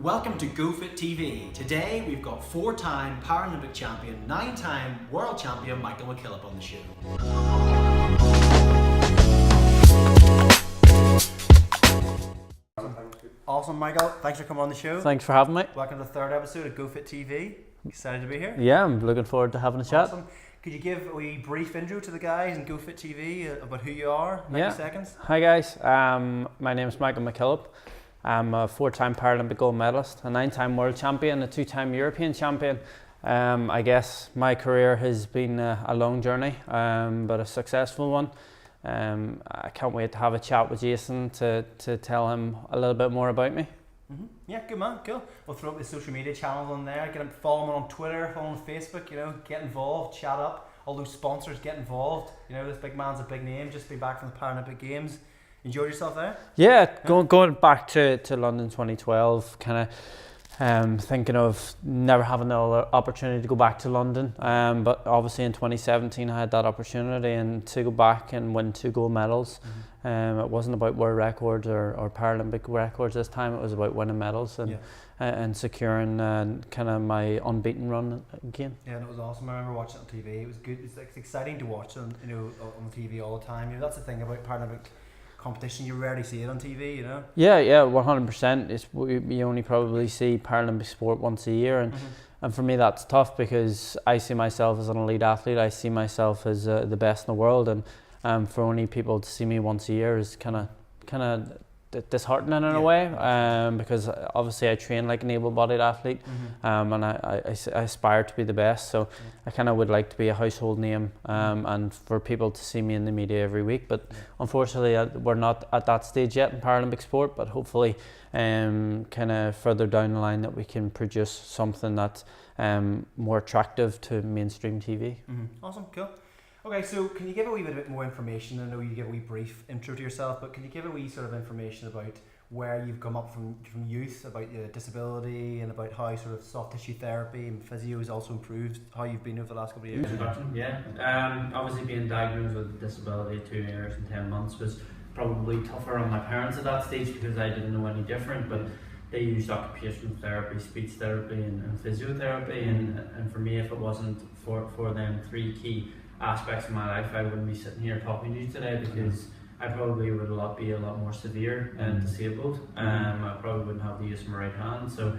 Welcome to GoFit TV. Today we've got 4-time Paralympic Champion, 9-time World Champion Michael McKillop on the show. Awesome, Michael. Thanks for coming on the show. Thanks for having me. Welcome to the 3rd episode of GoFit TV. Excited to be here? Yeah, I'm looking forward to having a chat. Awesome. Could you give a wee brief intro to the guys in GoFit TV about who you are? 90 seconds. Hi guys, my name is Michael McKillop. I'm a 4-time Paralympic gold medalist, a 9-time world champion, a 2-time European champion. I guess my career has been a long journey, but a successful one. I can't wait to have a chat with Jason to tell him a little bit more about me. Yeah, good man, cool. We'll throw up the social media channels on there, get him, follow him on Twitter, follow him on Facebook, get involved, chat up. All those sponsors get involved. This big man's a big name, just been back from the Paralympic Games. Enjoyed yourself there? Yeah, going back to London 2012, kind of thinking of never having the opportunity to go back to London, but obviously in 2017 I had that opportunity and to go back and win 2 gold medals. It wasn't about world records or Paralympic records this time, it was about winning medals and securing kind of my unbeaten run again. Yeah, and it was awesome. I remember watching it on TV. It was good. It's exciting to watch on TV all the time. That's the thing about Paralympic competition, you rarely see it on TV, Yeah, 100%. You only probably see Paralympic sport once a year, and for me that's tough because I see myself as an elite athlete. I see myself as the best in the world, and for only people to see me once a year is kind of disheartening in a way, because obviously I train like an able-bodied athlete, and I aspire to be the best, so I kind of would like to be a household name, and for people to see me in the media every week, but unfortunately we're not at that stage yet in Paralympic sport, but hopefully kind of further down the line that we can produce something that's more attractive to mainstream TV. Awesome, cool. Okay, so can you give a wee bit more information? I know you give a wee brief intro to yourself, but can you give a wee sort of information about where you've come up from youth, about your disability, and about how sort of soft tissue therapy and physio has also improved, how you've been over the last couple of years? Yeah, obviously being diagnosed with a disability of 2 years and 10 months was probably tougher on my parents at that stage because I didn't know any different, but they used occupational therapy, speech therapy and physiotherapy, and for me, if it wasn't for them 3 key aspects of my life, I wouldn't be sitting here talking to you today because I probably would be a lot more severe and disabled. I probably wouldn't have the use of my right hand. So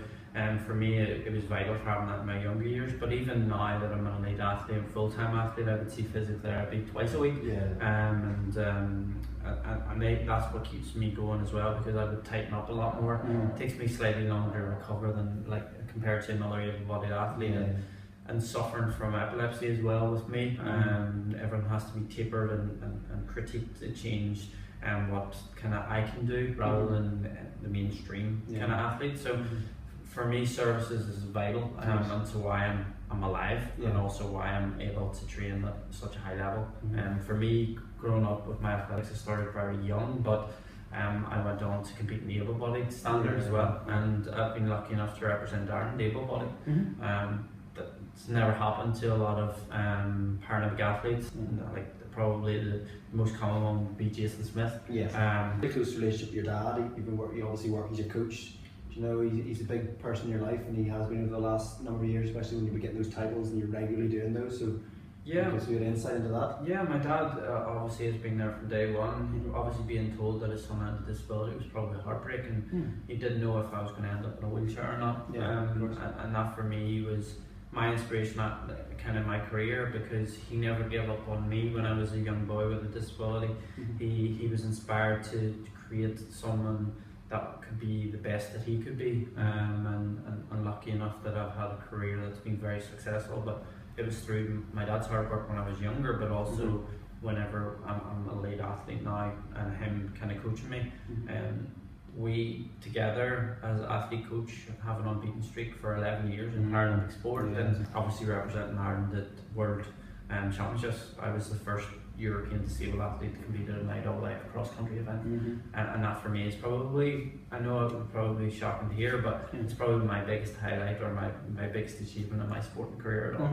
for me, it was vital for having that in my younger years. But even now that I'm an elite athlete, I'm a full-time athlete, I would see physiotherapy twice a week. And that's what keeps me going as well, because I would tighten up a lot more. It takes me slightly longer to recover than compared to another able-bodied athlete. And suffering from epilepsy as well with me. Everyone has to be tapered and critiqued to change what kind of I can do rather than the mainstream kind of athlete. So for me, services is vital, and so why I'm alive, and also why I'm able to train at such a high level. For me, growing up with my athletics, I started very young, but I went on to compete in the able-bodied standard as well, and I've been lucky enough to represent Ireland able-bodied. It's never happened to a lot of Paralympic athletes. Probably the most common one would be Jason Smith. Pretty close relationship with your dad. You obviously work as your coach. He's a big person in your life, and he has been over the last number of years, especially when you've been getting those titles and you're regularly doing those. So gives you an insight into that. Yeah, my dad obviously has been there from day one. Obviously being told that his son had a disability was probably heartbreaking. He didn't know if I was going to end up in a wheelchair or not. And that for me was my inspiration at kind of my career, because he never gave up on me when I was a young boy with a disability. He was inspired to create someone that could be the best that he could be, and lucky enough that I've had a career that's been very successful. But it was through my dad's hard work when I was younger, but also whenever I'm a late athlete now and him kind of coaching me. We together as athlete coach have an unbeaten streak for 11 years in Paralympic sport, and obviously representing Ireland at World Championships. I was the first European disabled athlete to compete at an IAAF cross country event, and that for me is probably, I know it would probably be shocking to hear, but it's probably my biggest highlight or my biggest achievement in my sporting career at all.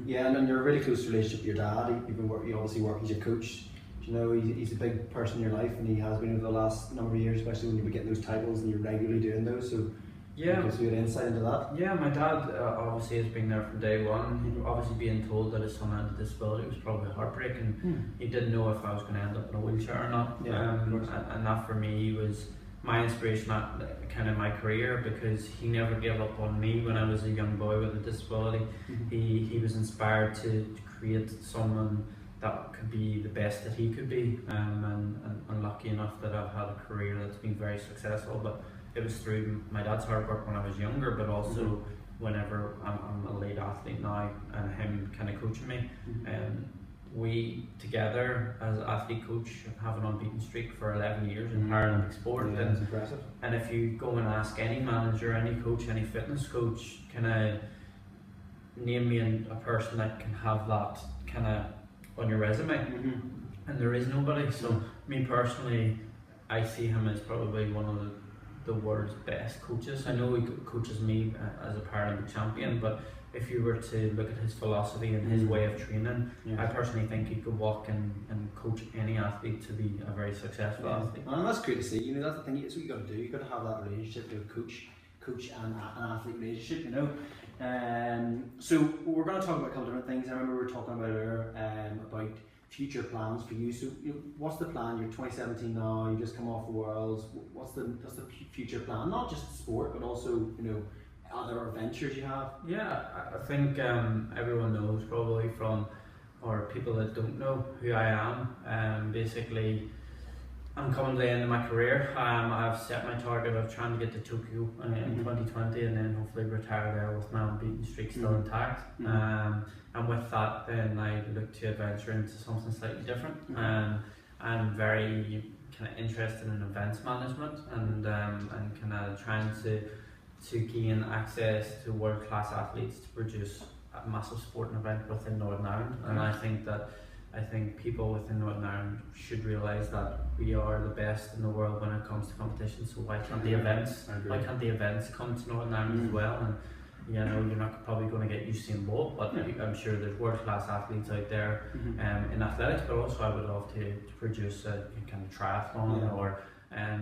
Yeah, and then you're a really close relationship with your dad. You obviously work as your coach. He's a big person in your life, and he has been over the last number of years, especially when you've been getting those titles and you're regularly doing those. So Yeah. Gives you an insight into that. Yeah, my dad obviously has been there from day one. Obviously being told that his son had a disability was probably heartbreaking. He didn't know if I was going to end up in a wheelchair or not. And that for me was my inspiration at kind of my career, because he never gave up on me when I was a young boy with a disability. He was inspired to create someone that could be the best that he could be, and lucky enough that I've had a career that's been very successful. But it was through my dad's hard work when I was younger, but also whenever I'm a late athlete now, and him kind of coaching me. We together as an athlete coach have an unbeaten streak for 11 years in Paralympic sport. Yeah, that's impressive. And if you go and ask any manager, any coach, any fitness coach, kind of name me a person that can have that kind of on your resume, and there is nobody. So me personally, I see him as probably one of the world's best coaches. I know he coaches me as a Paralympic champion, but if you were to look at his philosophy and his way of training, I personally think he could walk and coach any athlete to be a very successful athlete. And that's great to see. You know, that's the thing. It's what you got to do. You got to have that relationship with coach and an athlete relationship. You know. So we're going to talk about a couple of different things. I remember we were talking about earlier about future plans for you. So, what's the plan? You're 2017 now. You just come off the Worlds. What's the future plan? Not just sport, but also other adventures you have. Yeah, I think everyone knows probably or people that don't know who I am. Basically, I'm coming to the end of my career. I've set my target of trying to get to Tokyo in 2020, and then hopefully retire there with my unbeaten streak still intact. And with that, then I look to adventure into something slightly different. I'm very kind of interested in events management and kind of trying to gain access to world-class athletes to produce a massive sporting event within Northern Ireland. And I think people within Northern Ireland should realise that we are the best in the world when it comes to competition. So why can't the events come to Northern Ireland as well? And you're not probably going to get Usain Bolt, but I'm sure there's world-class athletes out there in athletics. But also I would love to produce a kind of triathlon or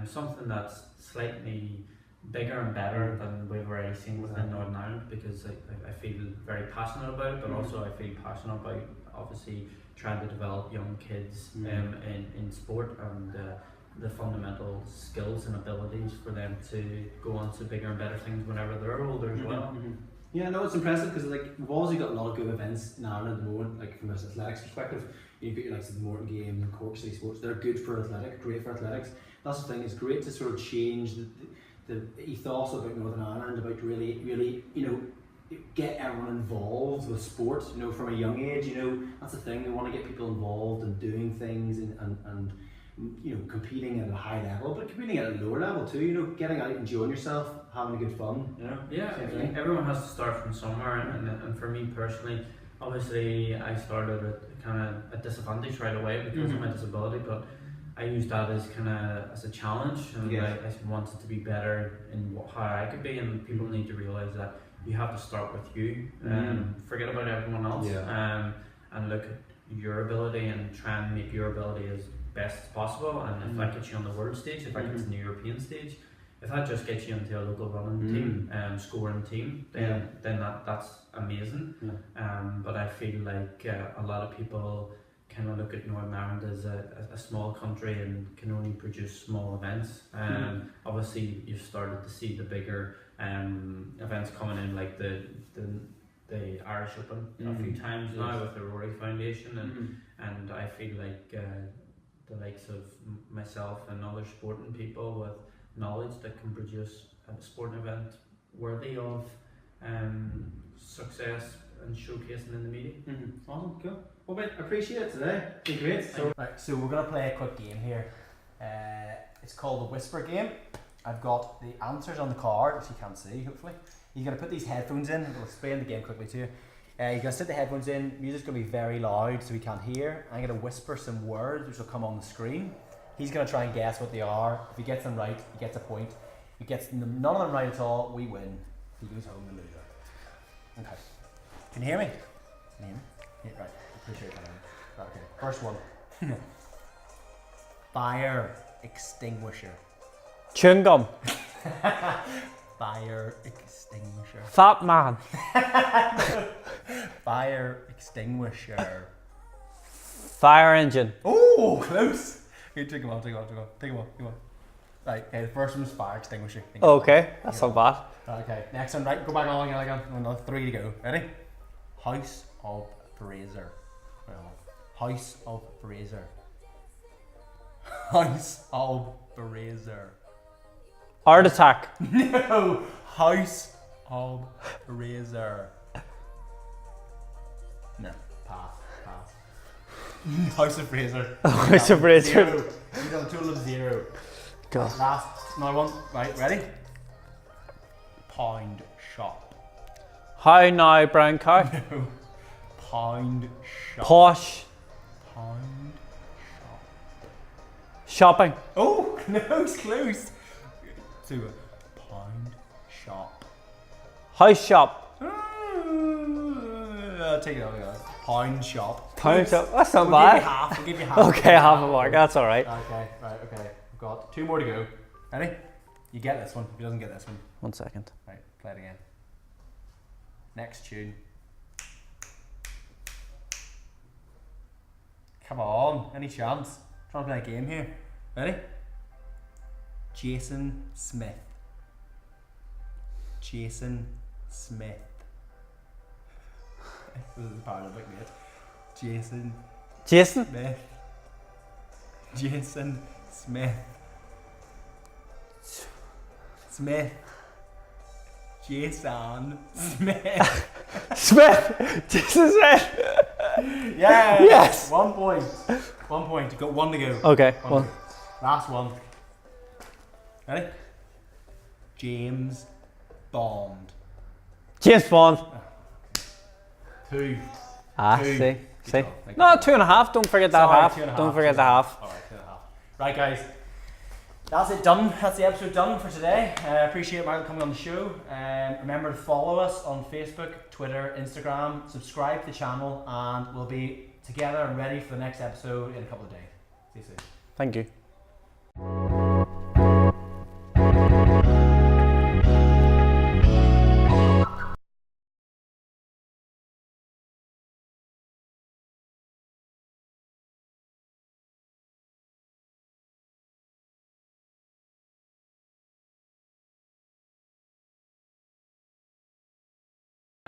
something that's slightly bigger and better than we've already seen within Northern Ireland, because I feel very passionate about it, but also I feel passionate about obviously trying to develop young kids in sport and the fundamental skills and abilities for them to go on to bigger and better things whenever they're older as well. Yeah, no, it's impressive because we've always got a lot of good events in Ireland at the moment. Like from an athletics perspective, you've got your likes of the Morton Games and Cork City Sports. They're good for athletics, great for athletics. That's the thing. It's great to sort of change the ethos about Northern Ireland, about really get everyone involved with sport. From a young age. That's the thing. We want to get people involved and doing things and competing at a high level, but competing at a lower level too. Getting out, enjoying yourself, having a good fun. Yeah, everyone has to start from somewhere, and for me personally, obviously I started at kind of a disadvantage right away because of my disability, but I used that as a challenge, and I wanted to be better in how I could be, and people need to realise that you have to start with you, forget about everyone else, and look at your ability and try and make your ability as best as possible. And if that gets you on the world stage, if that gets on the European stage, if that just gets you into a local running team, scoring team, then that's amazing. But I feel like a lot of people kind of look at Northern Ireland as a small country and can only produce small events. Obviously you've started to see the bigger events coming in, like the Irish Open a few times now with the Rory Foundation, and I feel like the likes of myself and other sporting people with knowledge that can produce a sporting event worthy of success and showcasing in the media. Awesome, cool. Well, mate, I appreciate it today. It's been great. So we're going to play a quick game here. It's called the Whisper Game. I've got the answers on the card, which you can't see, hopefully. You're going to put these headphones in. I'll explain the game quickly to you. You're going to stick the headphones in. Music's going to be very loud so we can't hear. I'm going to whisper some words which will come on the screen. He's going to try and guess what they are. If he gets them right, he gets a point. If he gets none of them right at all, we win. If he goes home, we lose. Okay. Can you hear me? Can you hear me? Yeah, right. Appreciate that. Okay. First one. Fire extinguisher. Chewing gum. Fire Fire extinguisher. Fat man. Fire extinguisher. Fire engine. Oh, close. Okay, take him on. Right, okay, the first one was fire extinguisher. Okay, that's not bad. Okay, next one, right, go back on again. Another 3 to go. Ready? House of Fraser. House of Fraser. House of Fraser. Heart attack. No! House of Fraser. No, pass. House of Fraser. House of Fraser. 0. You got a total of 0. God. Last, another one. Right, ready? Pound shop. How now, brown cow? No. Pound shop. Posh. Pound shop. Shopping. Oh, no, it's close. To a pound shop. House shop. I'll take it out. Pound shop. Pound shop. That's not We'll bad. give you half. Okay, half a mark. That's alright. Okay, right, okay. We've got 2 more to go. Ready? You get this one. If he doesn't get this one. 1 second. Right, play it again. Next tune. Come on, any chance? Trying to play a game here. Ready? Jason Smith. Jason Smith. This is a Paralympic mate. Jason Jason? Smith. Jason Smith. Smith. Jason Smith. Smith! Jason Smith! Yeah! Yes! 1 point. 1 point. You've got 1 to go. Okay, One well. to go. Last one. Ready? James Bond. James Bond. 2. Ah, 2. see. Good See? job. Thank No, you. 2.5. Don't forget that Sorry, half. 2.5, Don't forget the half. Alright, 2.5. Right, guys. That's it done. That's the episode done for today. Appreciate Michael coming on the show. Remember to follow us on Facebook, Twitter, Instagram. Subscribe to the channel, and we'll be together and ready for the next episode in a couple of days. See you soon. Thank you.